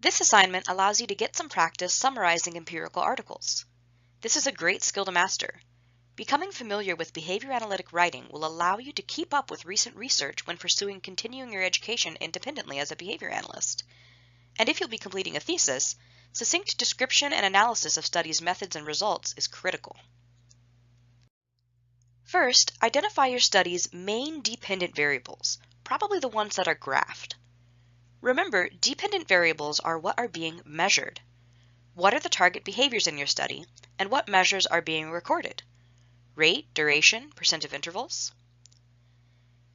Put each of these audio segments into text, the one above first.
This assignment allows you to get some practice summarizing empirical articles. This is a great skill to master. Becoming familiar with behavior analytic writing will allow you to keep up with recent research when pursuing continuing your education independently as a behavior analyst. And if you'll be completing a thesis, succinct description and analysis of studies' methods and results is critical. First, identify your study's main dependent variables, probably the ones that are graphed. Remember, dependent variables are what are being measured. What are the target behaviors in your study, and what measures are being recorded? Rate, duration, percent of intervals?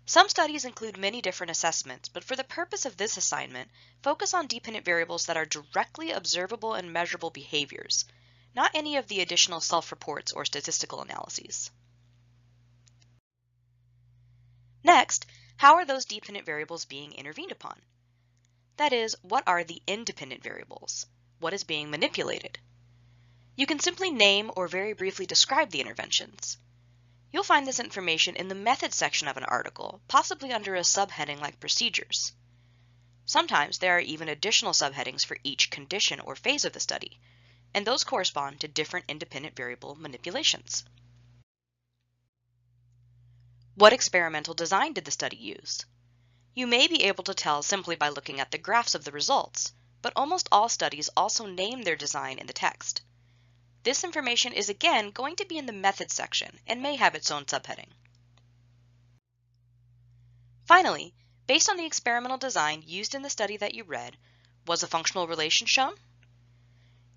Some studies include many different assessments, but for the purpose of this assignment, focus on dependent variables that are directly observable and measurable behaviors, not any of the additional self-reports or statistical analyses. Next, how are those dependent variables being intervened upon? That is, what are the independent variables? What is being manipulated? You can simply name or very briefly describe the interventions. You'll find this information in the methods section of an article, possibly under a subheading like procedures. Sometimes there are even additional subheadings for each condition or phase of the study, and those correspond to different independent variable manipulations. What experimental design did the study use? You may be able to tell simply by looking at the graphs of the results, but almost all studies also name their design in the text. This information is again going to be in the methods section and may have its own subheading. Finally, based on the experimental design used in the study that you read, was a functional relation shown?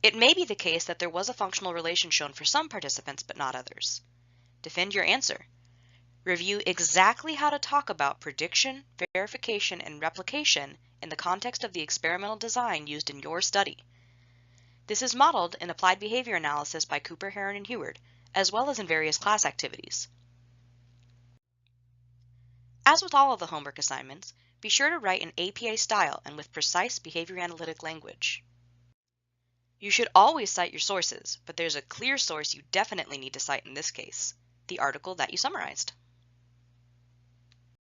It may be the case that there was a functional relation shown for some participants but not others. Defend your answer. Review exactly how to talk about prediction, verification, and replication in the context of the experimental design used in your study. This is modeled in Applied Behavior Analysis by Cooper, Heron, and Heward, as well as in various class activities. As with all of the homework assignments, be sure to write in APA style and with precise behavior analytic language. You should always cite your sources, but there's a clear source you definitely need to cite in this case, the article that you summarized.